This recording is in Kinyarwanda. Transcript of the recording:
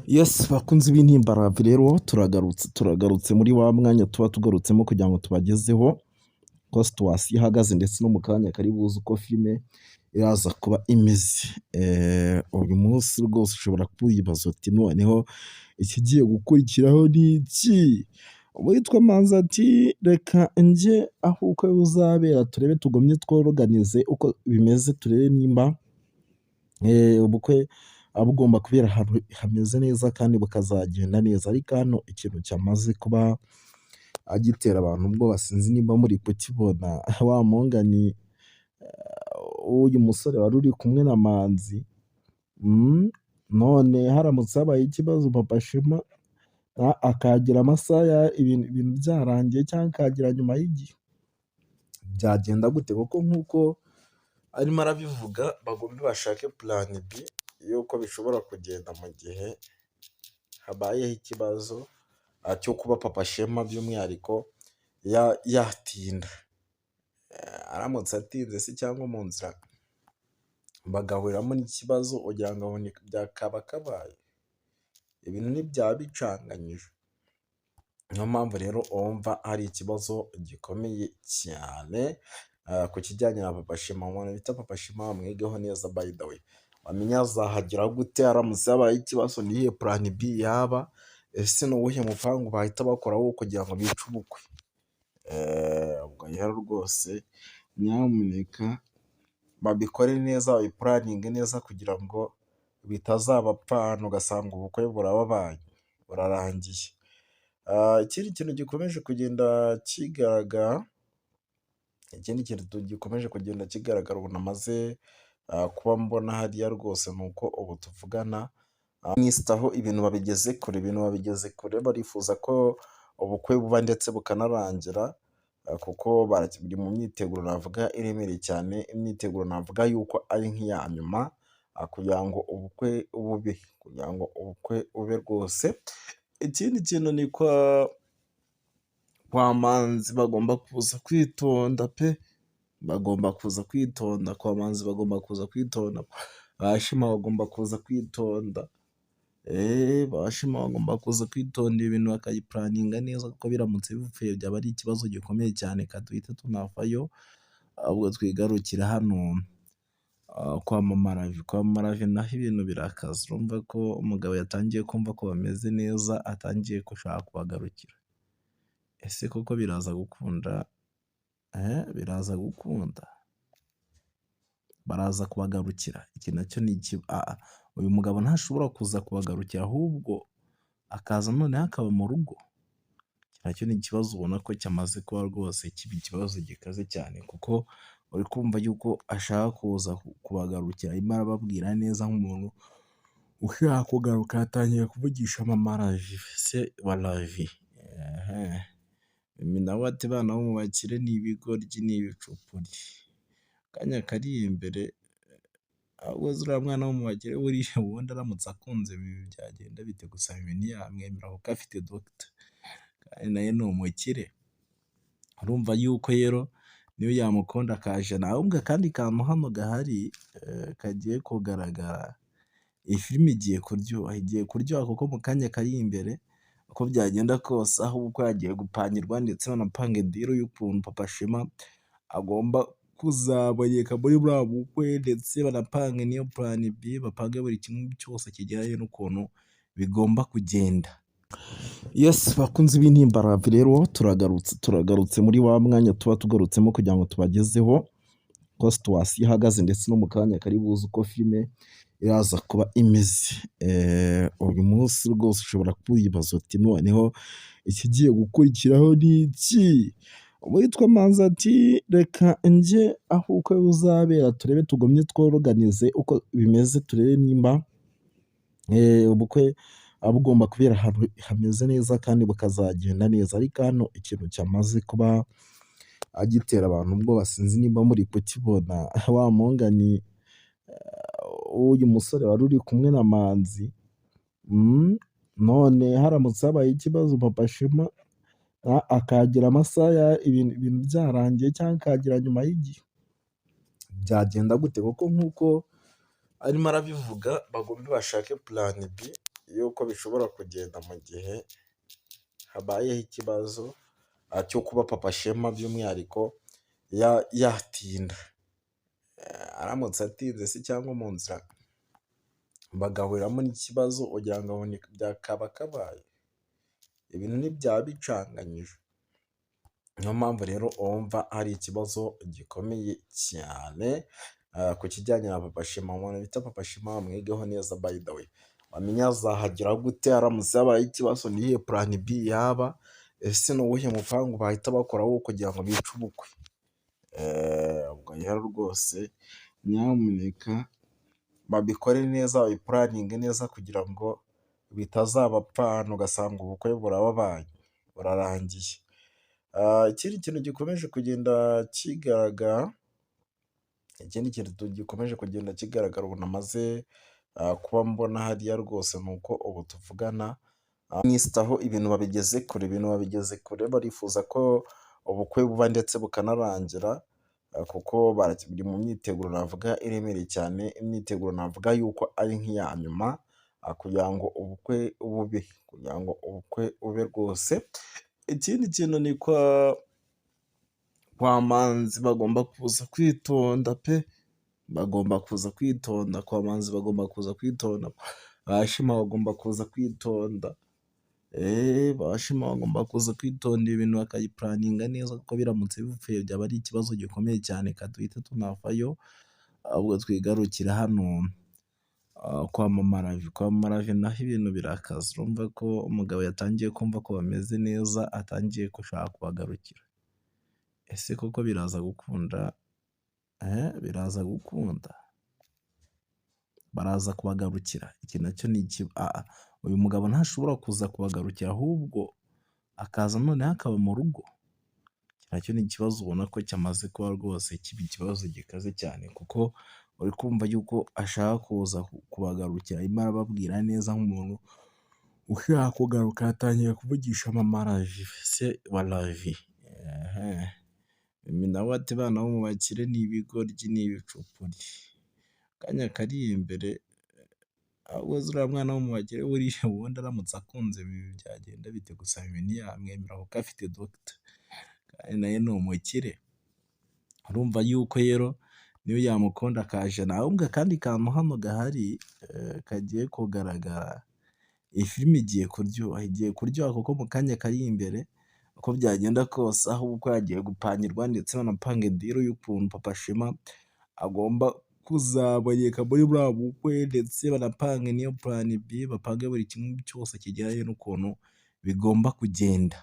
Yes, bakunze b'intimbaravi rero turagarutse muri wa mwanya tuba tugarutsemo kugira ngo tubagezeho uko situwasiyo ihagaze ndetse no mu kanya kari buze uko filime iraza kuba imeze. Uyu munsi rwose ushobora kuwibaza uti noneho ikigiye gukurikiraho ni iki? Uwitwa Manzi ati reka njye aho ubukwe buzabera turebe tugumye tworoganize uko bimeze turebe nimba ubukwe bugomba kubera ahantu hameze neza kandi bukazagenda neza, ariko hano ikintu cyamaze kuba gitera abantu ubwoba sinzi nimba muri kukibona, wa mungani w'uyu musore wari uri kumwe na Manzi, none haramutse habaye ikibazo Papa Shema akagira amasaha ibintu byarangiye cyangwa akagira nyuma y'igihe, byagenda gute? Kuko nk'uko arimo arabivuga bagomba bashake plan B y'uko bishobora kugenda mu gihe habayeho ikibazo cyo kuba Papa Shema by'umwihariko yatinda. Aramutse atinze se cyangwa mu nzira bagahuriramo n'ikibazo ugira ngo byakaba kabaye, ibintu ntibyaba bicanganyije. Niyo mpamvu rero wumva hari ikibazo gikomeye cyane ku kijyanye na Papa Shema. Umuntu bita Papa Shema wamwigaho neza by the way, wamenya azahagira gute haramutse habaye ikibazo, niyihe plan B yaba, ese ni uwuhe mupangu bahita bakoraho kugira ngo bice ubukwe. Ubwo rero rwose nyamuneka babikore neza, babipuraninge neza kugira ngo bitazabapfana ugasanga ubukwe burababaye burarangiye. Ikindi kintu gikomeje kugenda kigaragara, ubu namaze kuba mbona hariya rwose ni uko ubu tuvugana aho ibintu babigeze kure, barifuza ko ubukwe buba ndetse bukanarangira, kuko bari mu myiteguro navuga iremereye cyane, imyiteguro navuga yuko ari nk'iya nyuma kugira ngo ubukwe bube rwose. Ikindi kintu ni kwa Manzi bagomba kuza kwitonda pe, kwa Manzi bagomba kuza kwitonda, ba Shema bagomba kuza kwitonda, bagomba kuza kwitonda ibintu bakayipuraninga neza, kuko biramutse bipfuye byaba ari ikibazo gikomeye cyane duhita tunavayo, ahubwo twigarukira hano kwa Mama Ravi naho ibintu birakaze. Urumva ko umugabo yatangiye kumva ko bameze neza, atangiye gushaka kubagarukira. Ese koko biraza gukunda? Baraza kubagarukira? Iki nacyo ni uyu mugabo ntashobora kuza kubagarukira, ahubwo akaza noneho akaba mu rugo. Iki nacyo ni ikibazo ubona ko cyamaze kuba rwose kiba ikibazo gikaze cyane, kuko uri kumva yuko ashaka kuza kubagarukira, arimo arababwira neza nk'umuntu ushaka kugaruka, yatangiye kuvugisha Mama Ravi se wa Ravi. Nawe ati bana bo mu bakire ni ibigoryi ni ibicupuri, akanya kari imbere. Ahubwo zuriya mwana wo mu bakire buriya ubundi aramutse akunze ibi byagenda bite? Gusa ibi ntiyamwemera kuko afite dogita kandi nawe ni umukire. Urumva yuko rero niyo yamukunda akajana. Ahubwo akandi kantu hano gahari kagiye kugaragara, iyi filime igiye kuryoha kuko mu kanya kari imbere uko byagenda kose, aho ubukwe hagiye gupangirwa ndetse banapanga diro y'ukuntu Papa Shema agomba kuzaboneka muri buriya bukwe, ndetse banapanga n'iyo plan B, bapange buri kimwe cyose kijyanye n'ukuntu bigomba kugenda. Yes, bakunze b'intimbaravi rero turagarutse muri wa mwanya tuba tugarutsemo kugira ngo tubagezeho uko situwasiyo ihagaze ndetse no mu kanya kari buze uko filime iraza kuba imeze. Uyu munsi rwose ushobora kuwibaza uti noneho ikigiye gukurikiraho ni iki? Uwitwa Manzi ati reka njye aho ubukwe buzabera turebe tugumye tworoganize uko bimeze turebe nimba ubukwe bugomba kubera ahantu hameze neza kandi bukazagenda neza, ariko hano ikintu cyamaze kuba gitera abantu ubwoba sinzi nimba muri kukibona, wa mungani w'uyu musore wari uri kumwe na Manzi, none haramutse habaye ikibazo Papa Shema akagira amasaha ibintu byarangiye cyangwa akagira nyuma y'igihe, byagenda gute? Kuko nk'uko arimo arabivuga bagomba bashake plan B yuko bishobora kugenda mu gihe habayeho ikibazo cyo kuba Papa Shema by'umwihariko yatinda. Aramutse atinze se cyangwa mu nzira bagahuriramo n'ikibazo ugira ngo aho byakaba kabaye, ibintu ntibyaba bicanganyije. Niyo mpamvu rero wumva hari ikibazo gikomeye cyane ku kijyanye na Papa Shema. Umuntu bita Papa Shema bamwigeho neza by the way. Wamenya azahagera gute aramutse habaye ikibazo, ni iyihe plan B yaba, ese ni uwuhe mupangu bahita bakoraho kugira ngo bice ubukwe. Ubwo rero rwose nyamuneka babikore neza, babipuraninge neza kugira ngo bitazabapfana ugasanga ubukwe burababaye, burarangiye. Ikindi kintu gikomeje kugenda kigaragara, ubu namaze kuba mbona hariya rwose ni uko ubu tuvugana aho ibintu babigeze kure, barifuza ko ubukwe buba ndetse bukanarangira, kuko bari mu myiteguro navuga iremereye cyane, imyiteguro navuga yuko ari nk'iya nyuma kugira ngo ubukwe bube rwose. Ikindi kintu ni kwa Manzi bagomba kuza kwitonda pe, bagomba kuza kwitonda kwa Manzi, bagomba kuza kwitonda, ba Shema bagomba kuza kwitonda, ba Shema bagomba kuza kwitonda ibintu bakayipuraninga neza, kuko biramutse bipfuye byaba ari ikibazo gikomeye cyane, duhita tunavayo ahubwo twigarukira hano kwa Mama Ravi. Kwa Mama Ravi naho ibintu birakaze, urumva ko umugabo yatangiye kumva ko bameze neza, atangiye gushaka kubagarukira. Ese koko biraza gukunda? Biraza gukunda, baraza kubagarukira. Iki nacyo ni uyu mugabo ntashobora kuza kubagarukira, ahubwo akaza noneho akaba mu rugo. Iki nacyo ni ikibazo ubona ko cyamaze kuba rwose kiba ikibazo gikaze cyane, kuko uri kumva yuko ashaka kuza kubagarukira, arimo arababwira neza nk'umuntu ushaka kugaruka. Yatangiye kuvugisha Mama Ravi se wa Ravi. Nawe ati bana bo mu bakire ni ibigoryi, ni ibicupuri. Akanya kari imbere, ahubwo zuriya mwana wo mu bakire buriya ubundi aramutse akunze ibi byagenda bite? Gusa ibi ntiyamwemera kuko afite dogita kandi nawe ni umukire. Urumva yuko rero niyo yamukunda akajana. Ahubwo akandi kantu hano gahari kagiye kugaragara, iyi filime igiye kuryoha kuko mu kanya kari imbere uko byagenda kose, aho uko yagiye gupangirwa ndetse banapanga diro y'ukuntu Papa Shema agomba kuzaboneka muri buriya bukwe, ndetse banapanga n'iyo plan B, bapange buri kimwe cyose kijyanye n'ukuntu bigomba kugenda.